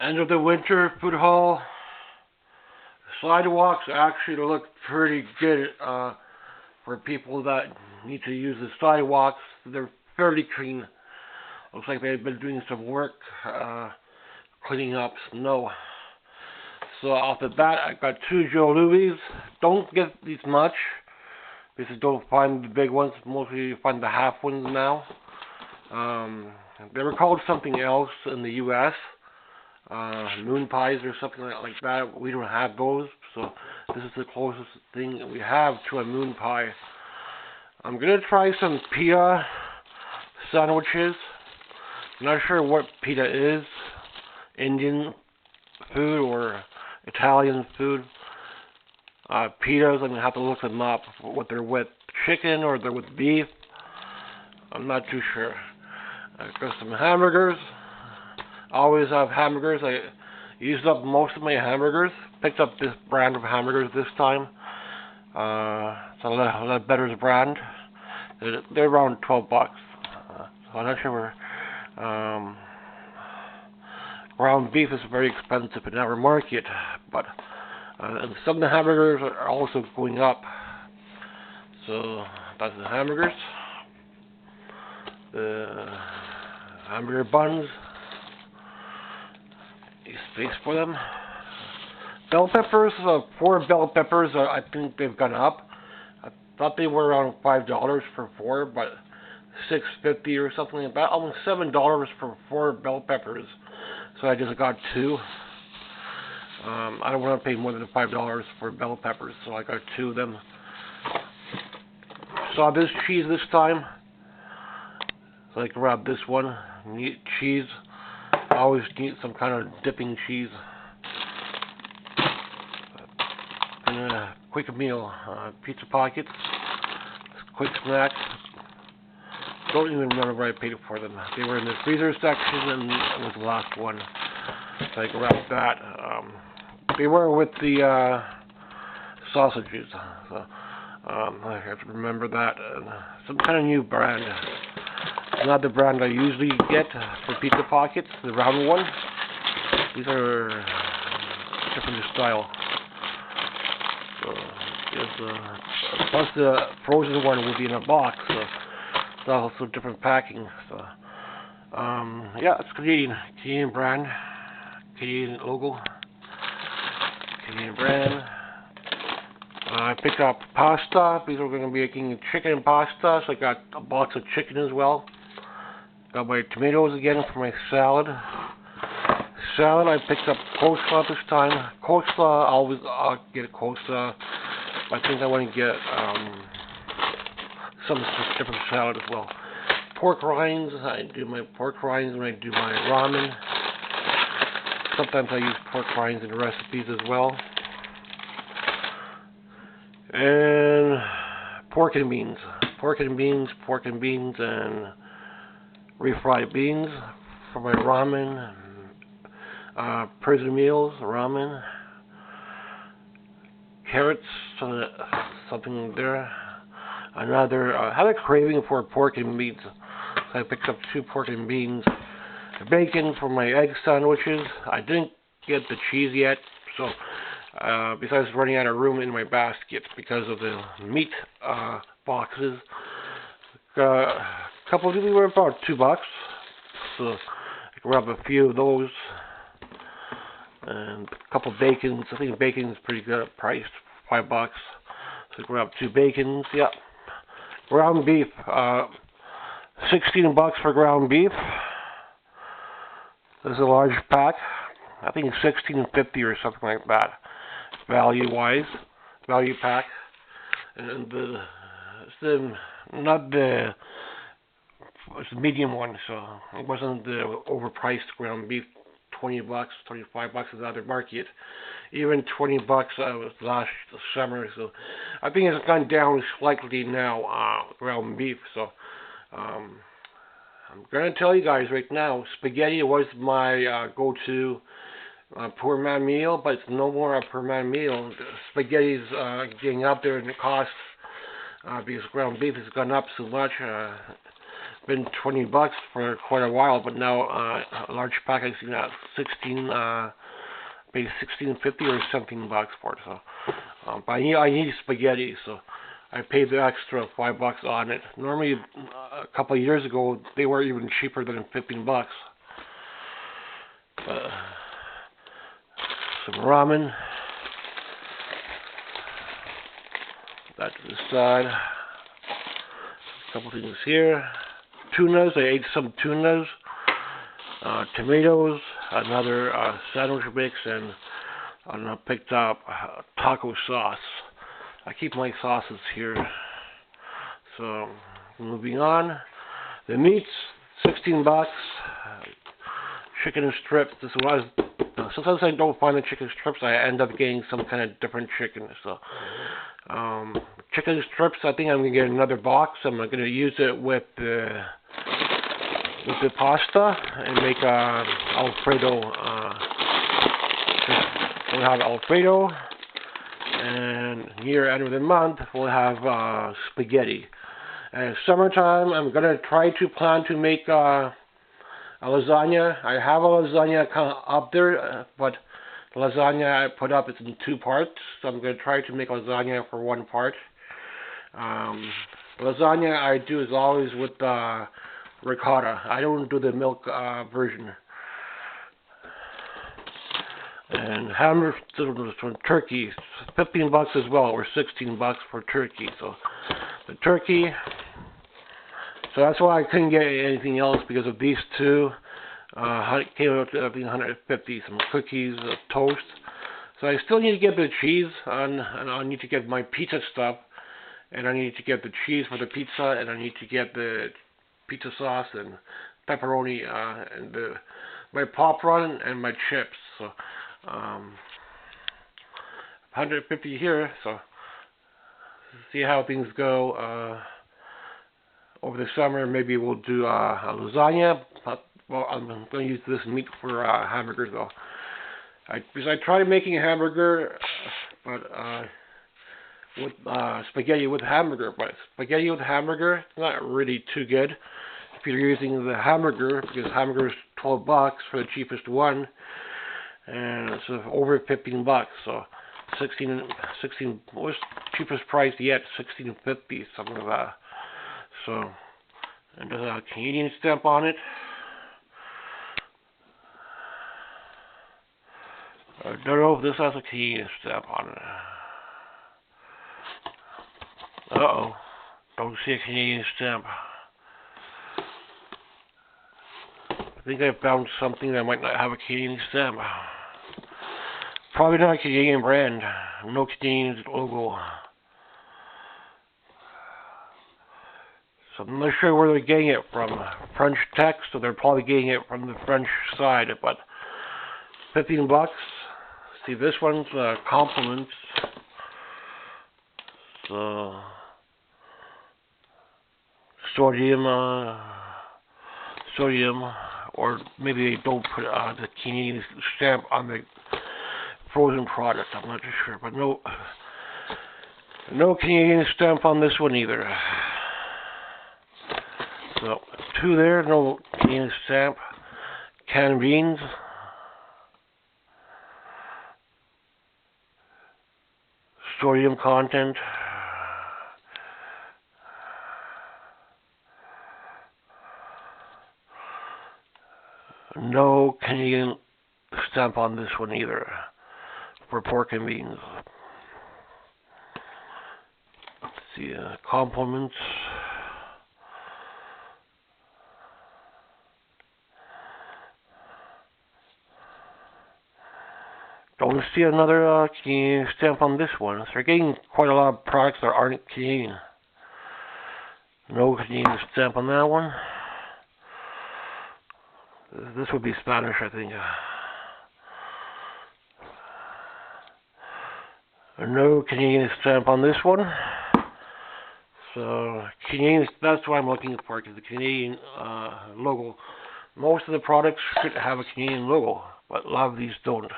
End of the winter food hall. Sidewalks actually look pretty good for people that need to use the sidewalks. They're fairly clean. Looks like they've been doing some work cleaning up snow. So off the bat, I got two Joe Louis. Don't get these much because you don't find the big ones. Mostly you find the half ones now. They were called something else in the U.S. Moon pies or something like that. We don't have those, so this is the closest thing that we have to a moon pie. I'm gonna try some pita sandwiches. I'm not sure what pita is. Indian food or Italian food. Pitas, I'm gonna have to look them up. What they're with chicken or they're with beef. I'm not too sure. I got some hamburgers. I always have hamburgers. I used up most of my hamburgers. Picked up this brand of hamburgers this time. It's a lot better brand. They're around $12. So I'm not sure where. Ground beef is very expensive in our market, but and some of the hamburgers are also going up. So that's the hamburgers. The hamburger buns. Space for them. Bell peppers, 4 bell peppers, I think they've gone up. I thought they were around $5 for 4, but $6.50 or something like that. Almost $7 for 4 bell peppers. So I just got 2. I don't want to pay more than $5 for bell peppers, so I got 2 of them. Saw this cheese this time, so I grabbed this one. Neat cheese. I always need some kind of dipping cheese. And a quick meal, pizza pockets, quick snacks. Don't even remember what I paid for them. They were in the freezer section and it was the last one. So I grabbed that. They were with the sausages. So I have to remember that. Some kind of new brand. Not the brand I usually get for pizza pockets, the round one. These are different style. So plus the frozen one will be in a box, so it's also different packing. So yeah, it's Canadian brand, Canadian logo, Canadian brand. I picked up pasta. These are going to be making chicken pasta, so I got a box of chicken as well. Got my tomatoes again for my salad. I picked up coleslaw this time. Coleslaw, I'll get a coleslaw. I think I want to get some different salad as well. Pork rinds, I do my pork rinds when I do my ramen. Sometimes I use pork rinds in recipes as well. And pork and beans, and refried beans for my ramen, prison meals, ramen, carrots, something there. Another, I had a craving for pork and beans, so I picked up 2 pork and beans. Bacon for my egg sandwiches. I didn't get the cheese yet, so besides running out of room in my basket because of the meat boxes. Couple of these were about $2, so I grabbed a few of those, and a couple of bacons. I think bacon is pretty good priced, $5. So I grabbed 2 bacons. Yeah, ground beef, $16 for ground beef. This is a large pack. I think it's $16.50 or something like that, value pack. And it's the medium one, so it wasn't the overpriced ground beef, $20, $25 in the other market. Even $20 was last summer, so I think it's gone down slightly now, ground beef. So I'm gonna tell you guys right now, spaghetti was my go-to poor man meal, but it's no more a poor man meal. Spaghetti's getting up there in the cost because ground beef has gone up so much. been $20 for quite a while, but now a large pack I've seen at 16, maybe $16.50 or $17 for it. So, but I need spaghetti, so I paid the extra $5 on it. Normally, a couple of years ago, they were even cheaper than $15. Some ramen. That to the side. A couple things here. Tunas. I ate some tunas. Tomatoes. Another sandwich mix, and I picked up taco sauce. I keep my sauces here. So, moving on. The meats, $16. Chicken strips. This was. Sometimes I don't find the chicken strips. I end up getting some kind of different chicken. So, chicken strips. I think I'm gonna get another box. I'm gonna use it with the pasta and make Alfredo. We'll have Alfredo, and here end of the month we'll have spaghetti. And summertime, I'm gonna try to plan to make a lasagna. I have a lasagna kind of up there, but the lasagna I put up is in 2 parts, so I'm going to try to make lasagna for 1 part. Lasagna I do is always with ricotta. I don't do the milk version. And hamburger from turkey, $15 as well, or $16 for turkey. So the turkey. So that's why I couldn't get anything else, because of these two. Came out to 150. Some cookies, toast. So I still need to get the cheese, and I need to get my pizza stuff, and I need to get the cheese for the pizza, and I need to get the pizza sauce and pepperoni, and my popcorn and my chips. So 150 here. So see how things go. Over the summer, maybe we'll do a lasagna. But, well, I'm going to use this meat for hamburgers, though. Because I tried making a hamburger, but with spaghetti with hamburger. But spaghetti with hamburger, it's not really too good if you're using the hamburger, because hamburger is $12 for the cheapest one, and it's over $15. So 16 was cheapest price yet, $16.50, something like that. So, and there's a Canadian stamp on it. I don't know if this has a Canadian stamp on it. Uh-oh. Don't see a Canadian stamp. I think I found something that might not have a Canadian stamp. Probably not a Canadian brand. No Canadian logo. So I'm not sure where they're getting it from. French text, so they're probably getting it from the French side. But $15. See, this one's compliments. So sodium, or maybe they don't put the Canadian stamp on the frozen product. I'm not too sure, but no Canadian stamp on this one either. So 2 there, no Canadian stamp. Canned beans. Sodium content. No Canadian stamp on this one either, for pork and beans. Let's see, compliments. Don't see another Canadian stamp on this one. They're getting quite a lot of products that aren't Canadian. No Canadian stamp on that one. This would be Spanish, I think. No Canadian stamp on this one. So Canadian, that's what I'm looking for, because the Canadian logo. Most of the products should have a Canadian logo, but a lot of these don't.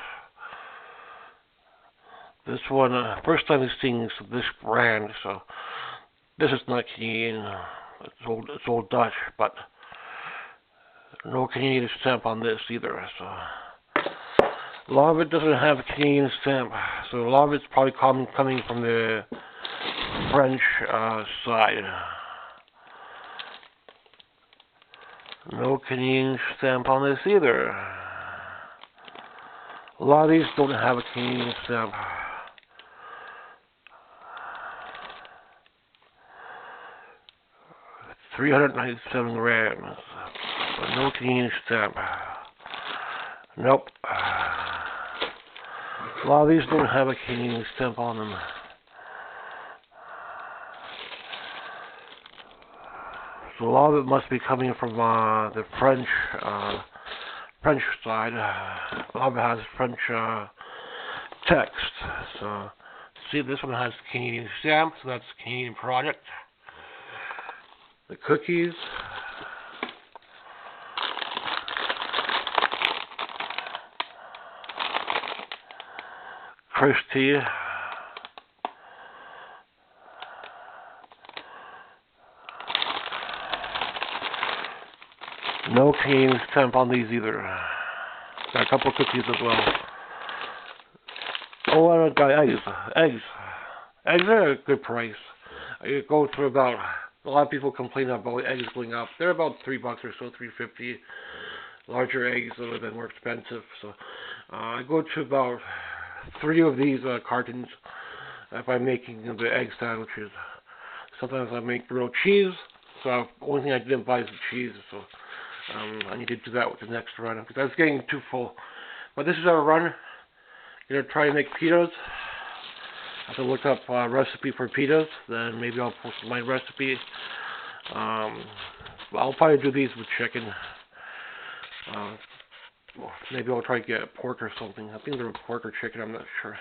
This one, first time seeing this brand, so this is not Canadian. It's old Dutch, but no Canadian stamp on this either. So a lot of it doesn't have a Canadian stamp. So a lot of it's probably coming from the French side. No Canadian stamp on this either. A lot of these don't have a Canadian stamp. $397 grams, but no Canadian stamp. Nope. A lot of these don't have a Canadian stamp on them. So a lot of it must be coming from the French side. A lot of it has French text. So see, this one has Canadian stamp, so that's a Canadian product. The cookies. Christie. No Canadian stamp on these either. Got a couple of cookies as well. Oh, I got eggs. Eggs are a good price. I go through about. A lot of people complain about eggs going up. They're about $3 or so, $3.50. Larger eggs a little bit more expensive. So I go to about 3 of these cartons if I'm making the egg sandwiches. Sometimes I make grilled cheese. So the only thing I didn't buy is the cheese. So I need to do that with the next run because I was getting too full. But this is our run. I'm gonna try to make pitas. I have to look up a recipe for pitas, then maybe I'll post my recipe. I'll probably do these with chicken. Maybe I'll try to get pork or something. I think they're pork or chicken, I'm not sure.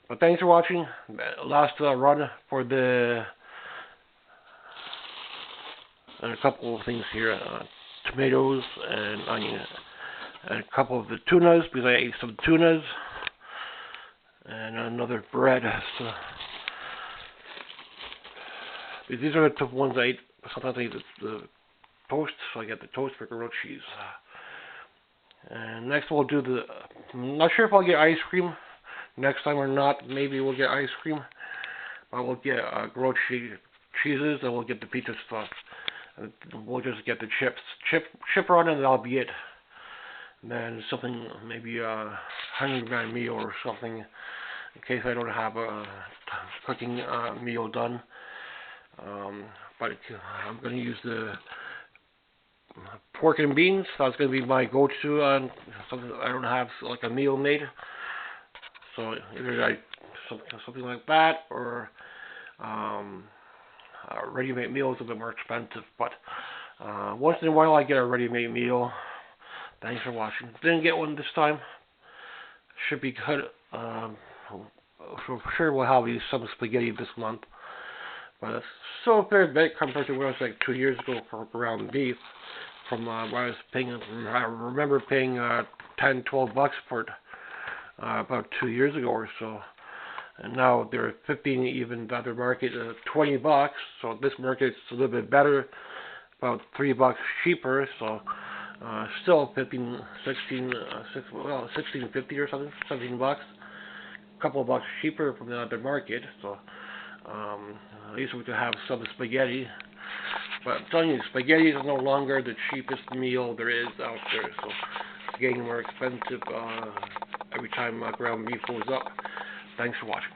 But thanks for watching. Last run for the... And a couple of things here. Tomatoes and onion. And a couple of the tunas, because I ate some tunas. And another bread. So these are the ones I eat. Sometimes I eat the toast, so I get the toast for grilled cheese. And next we'll do the. I'm not sure if I'll get ice cream next time or not. Maybe we'll get ice cream. But we'll get grilled cheeses, and we'll get the pizza stuff. And we'll just get the chip on, and that'll be it. And then something, maybe a 100-gram meal or something, in case I don't have a cooking meal done. But I'm going to use the pork and beans. That's going to be my go-to on something I don't have like a meal made. So either something like that, or a ready-made meal is a bit more expensive. But once in a while I get a ready-made meal. Thanks for watching. Didn't get one this time. Should be good. For sure we'll have some spaghetti this month. But it's so fair bit compared to what it was like 2 years ago for ground beef. From what I was paying, I remember paying $10-12 for it about 2 years ago or so. And now they're 15, even the other market $20. So this market's a little bit better, about $3 cheaper. So still 15, 16, $16.50 or something, $17. A couple of bucks cheaper from the other market. So at least we could have some spaghetti. But I'm telling you, spaghetti is no longer the cheapest meal there is out there. So it's getting more expensive every time ground beef goes up. Thanks for watching.